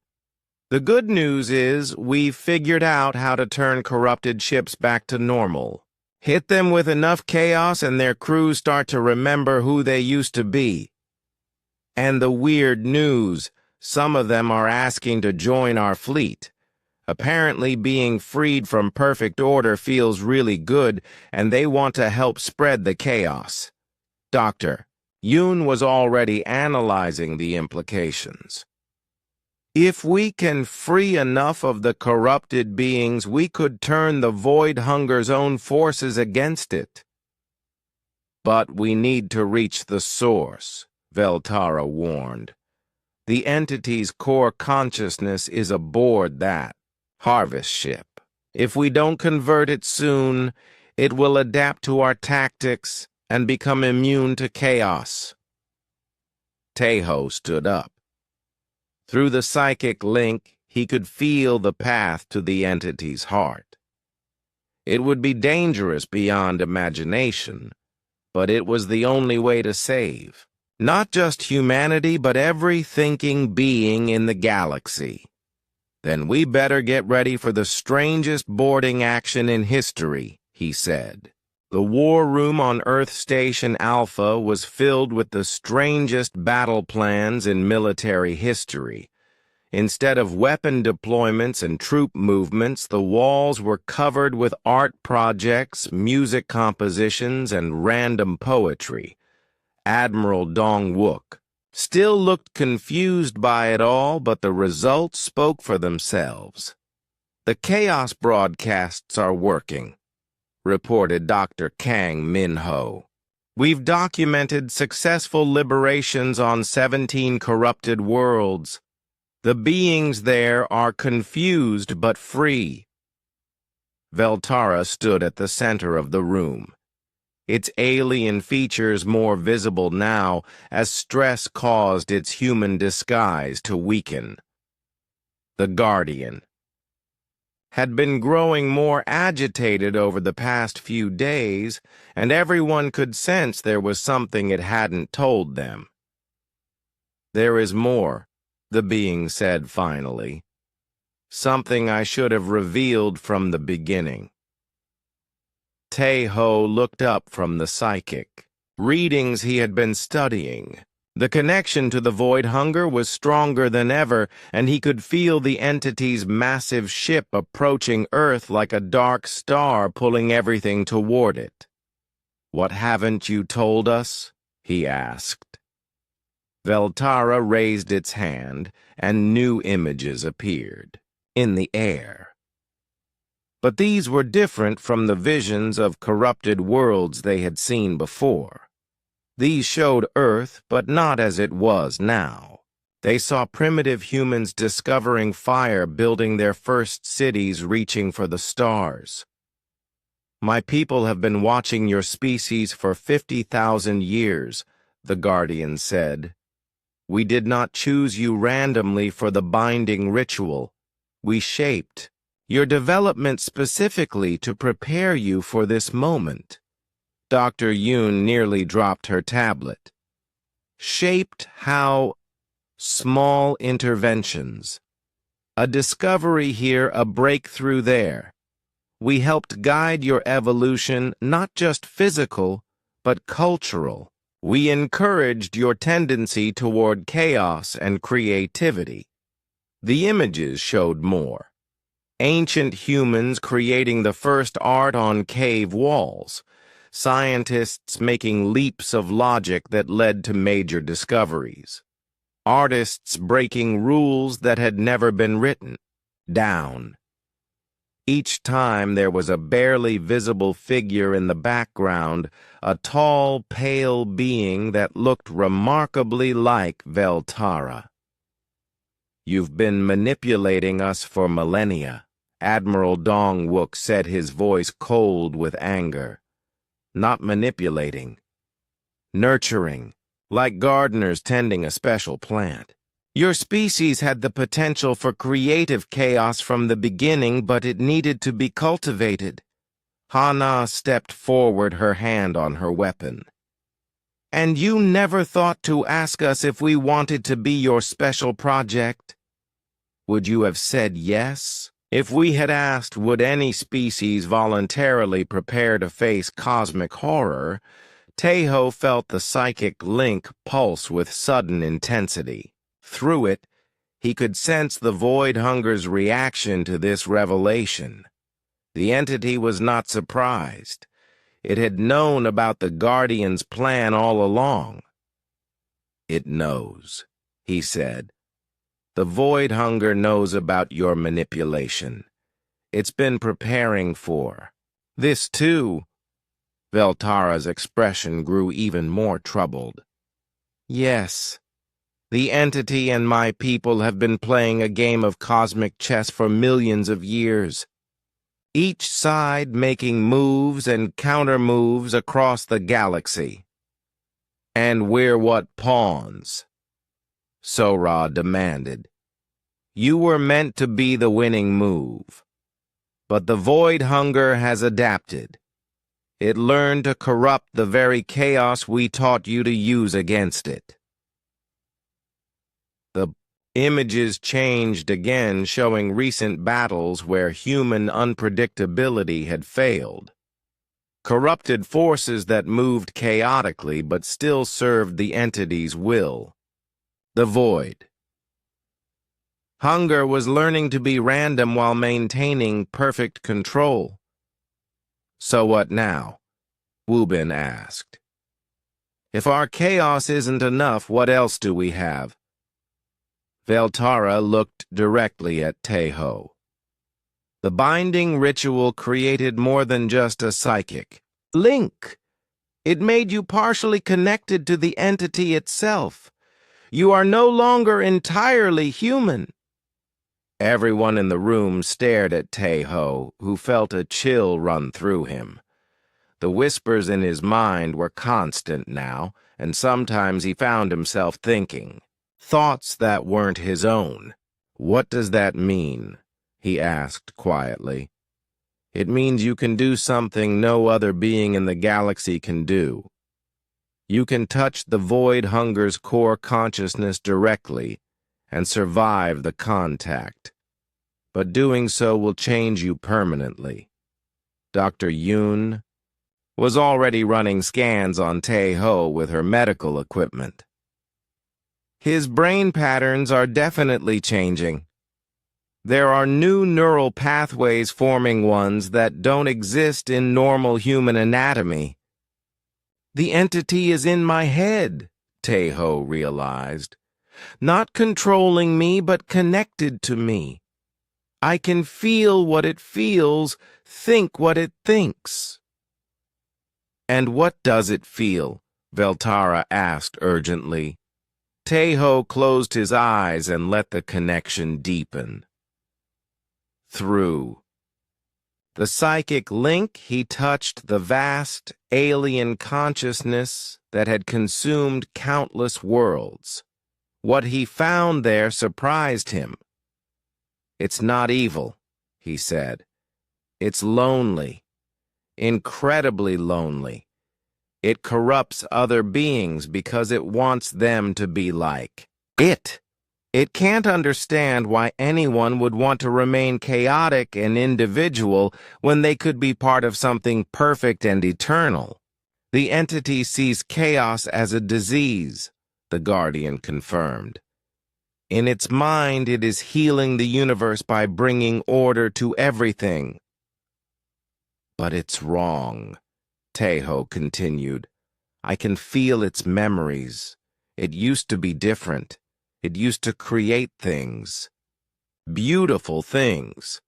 The good news is we've figured out how to turn corrupted ships back to normal. Hit them with enough chaos and their crews start to remember who they used to be. And the weird news, some of them are asking to join our fleet. Apparently being freed from perfect order feels really good, and they want to help spread the chaos. Dr. Yoon was already analyzing the implications. If we can free enough of the corrupted beings, we could turn the void hunger's own forces against it. But we need to reach the source, Veltara warned. The entity's core consciousness is aboard that harvest ship. If we don't convert it soon, it will adapt to our tactics and become immune to chaos. Taeho stood up. Through the psychic link, he could feel the path to the entity's heart. It would be dangerous beyond imagination, but it was the only way to save. Not just humanity, but every thinking being in the galaxy. Then we better get ready for the strangest boarding action in history, he said. The war room on Earth Station Alpha was filled with the strangest battle plans in military history. Instead of weapon deployments and troop movements, the walls were covered with art projects, music compositions, and random poetry. Admiral Dong-wook still looked confused by it all, but the results spoke for themselves. The chaos broadcasts are working, reported Dr. Kang Min-ho. We've documented successful liberations on 17 corrupted worlds. The beings there are confused but free. Veltara stood at the center of the room. Its alien features more visible now as stress caused its human disguise to weaken. The Guardian had been growing more agitated over the past few days, and everyone could sense there was something it hadn't told them. There is more, the being said finally. Something I should have revealed from the beginning. Taeho looked up from the psychic readings he had been studying. The connection to the void hunger was stronger than ever, and he could feel the entity's massive ship approaching Earth like a dark star pulling everything toward it. "What haven't you told us?" he asked. Veltara raised its hand, and new images appeared in the air. But these were different from the visions of corrupted worlds they had seen before. These showed Earth, but not as it was now. They saw primitive humans discovering fire, building their first cities, reaching for the stars. "My people have been watching your species for 50,000 years, the Guardian said. "We did not choose you randomly for the binding ritual. We shaped your development specifically to prepare you for this moment." Dr. Yoon nearly dropped her tablet. "Shaped how?" "Small interventions. A discovery here, a breakthrough there. We helped guide your evolution, not just physical, but cultural. We encouraged your tendency toward chaos and creativity." The images showed more. Ancient humans creating the first art on cave walls. Scientists making leaps of logic that led to major discoveries. Artists breaking rules that had never been written down. Each time there was a barely visible figure in the background, a tall, pale being that looked remarkably like Veltara. "You've been manipulating us for millennia," Admiral Dong-wook said, his voice cold with anger. "Not manipulating. Nurturing, like gardeners tending a special plant. Your species had the potential for creative chaos from the beginning, but it needed to be cultivated." Hana stepped forward, her hand on her weapon. "And you never thought to ask us if we wanted to be your special project? Would you have said yes? If we had asked, would any species voluntarily prepare to face cosmic horror, Taeho felt the psychic link pulse with sudden intensity. Through it, he could sense the void hunger's reaction to this revelation. The entity was not surprised. It had known about the Guardian's plan all along. "It knows," he said. "The void hunger knows about your manipulation. It's been preparing for this too." Veltara's expression grew even more troubled. "Yes, the entity and my people have been playing a game of cosmic chess for millions of years, each side making moves and counter-moves across the galaxy. And we're what pawns?" Sora demanded. "You were meant to be the winning move. But the void hunger has adapted. It learned to corrupt the very chaos we taught you to use against it." The images changed again, showing recent battles where human unpredictability had failed. Corrupted forces that moved chaotically but still served the entity's will. The void hunger was learning to be random while maintaining perfect control. "So what now?" Wubin asked. "If our chaos isn't enough, what else do we have?" Veltara looked directly at Taeho. "The binding ritual created more than just a psychic link. It made you partially connected to the entity itself. You are no longer entirely human." Everyone in the room stared at Taeho, who felt a chill run through him. The whispers in his mind were constant now, and sometimes he found himself thinking thoughts that weren't his own. "What does that mean?" he asked quietly. "It means you can do something no other being in the galaxy can do. You can touch the void hunger's core consciousness directly and survive the contact. But doing so will change you permanently." Dr. Yoon was already running scans on Taeho with her medical equipment. His brain patterns are definitely changing. There are new neural pathways forming ones that don't exist in normal human anatomy. The entity is in my head, Tejo realized. Not controlling me, but connected to me. I can feel what it feels, think what it thinks. And what does it feel? Veltara asked urgently. Tejo closed his eyes and let the connection deepen. Through the psychic link, he touched the vast, alien consciousness that had consumed countless worlds. What he found there surprised him. It's not evil, he said. It's lonely, incredibly lonely. It corrupts other beings because it wants them to be like it. It can't understand why anyone would want to remain chaotic and individual when they could be part of something perfect and eternal. The entity sees chaos as a disease, the Guardian confirmed. In its mind, it is healing the universe by bringing order to everything. But it's wrong, Tejo continued. I can feel its memories. It used to be different. It used to create things. Beautiful things.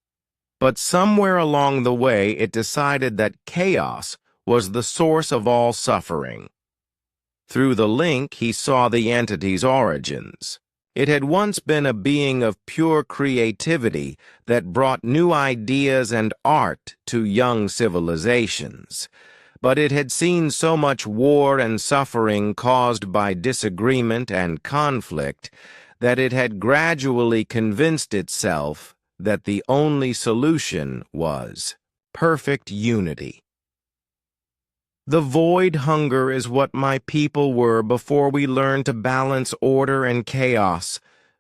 But somewhere along the way, it decided that chaos was the source of all suffering. Through the link, he saw the entity's origins. It had once been a being of pure creativity that brought new ideas and art to young civilizations. But it had seen so much war and suffering caused by disagreement and conflict that it had gradually convinced itself that the only solution was perfect unity. The void hunger is what my people were before we learned to balance order and chaos,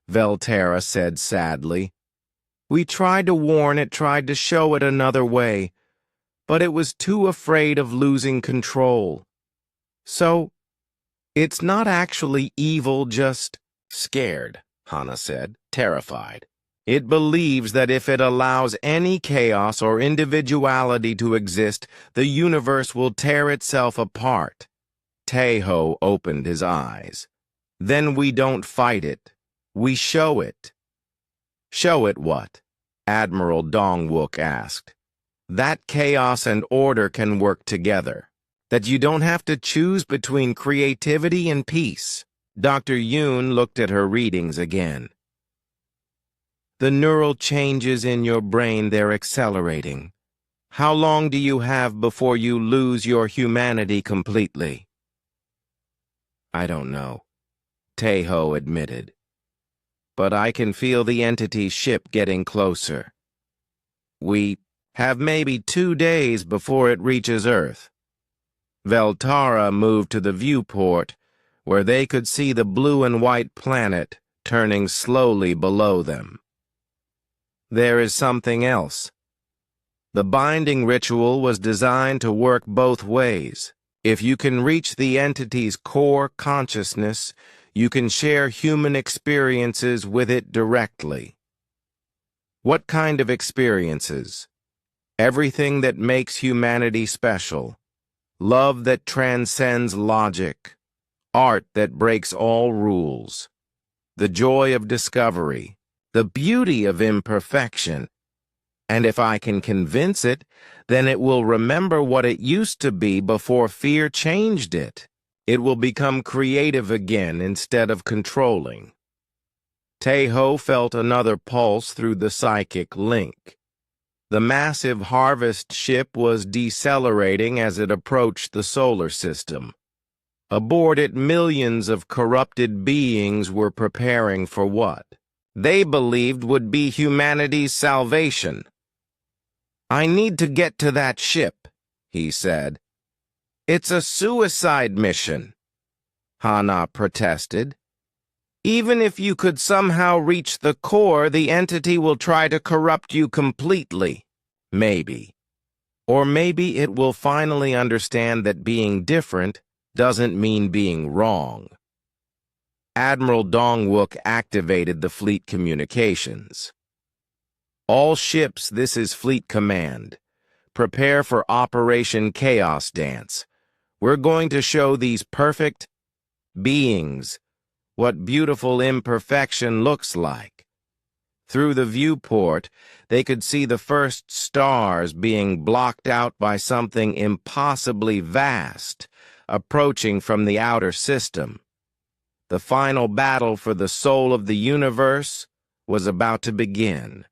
Veltara said sadly. We tried to warn it, tried to show it another way, but it was too afraid of losing control. So, it's not actually evil, just scared, Hana said, terrified. It believes that if it allows any chaos or individuality to exist, the universe will tear itself apart. Tejo opened his eyes. Then we don't fight it. We show it. Show it what? Admiral Dongwook asked. That chaos and order can work together. That you don't have to choose between creativity and peace. Dr. Yoon looked at her readings again. The neural changes in your brain, they're accelerating. How long do you have before you lose your humanity completely? I don't know, Tejo admitted. But I can feel the entity's ship getting closer. We have maybe 2 days before it reaches Earth. Veltara moved to the viewport, where they could see the blue and white planet turning slowly below them. There is something else. The binding ritual was designed to work both ways. If you can reach the entity's core consciousness, you can share human experiences with it directly. What kind of experiences? Everything that makes humanity special. Love that transcends logic. Art that breaks all rules. The joy of discovery. The beauty of imperfection. And if I can convince it, then it will remember what it used to be before fear changed it. It will become creative again instead of controlling. Tejo felt another pulse through the psychic link. The massive harvest ship was decelerating as it approached the solar system. Aboard it, millions of corrupted beings were preparing for what they believed would be humanity's salvation. I need to get to that ship, he said. It's a suicide mission, Hana protested. Even if you could somehow reach the core, the entity will try to corrupt you completely. Maybe. Or maybe it will finally understand that being different doesn't mean being wrong. Admiral Dongwook activated the fleet communications. All ships, this is Fleet Command. Prepare for Operation Chaos Dance. We're going to show these perfect beings what beautiful imperfection looks like. Through the viewport, they could see the first stars being blocked out by something impossibly vast, approaching from the outer system. The final battle for the soul of the universe was about to begin.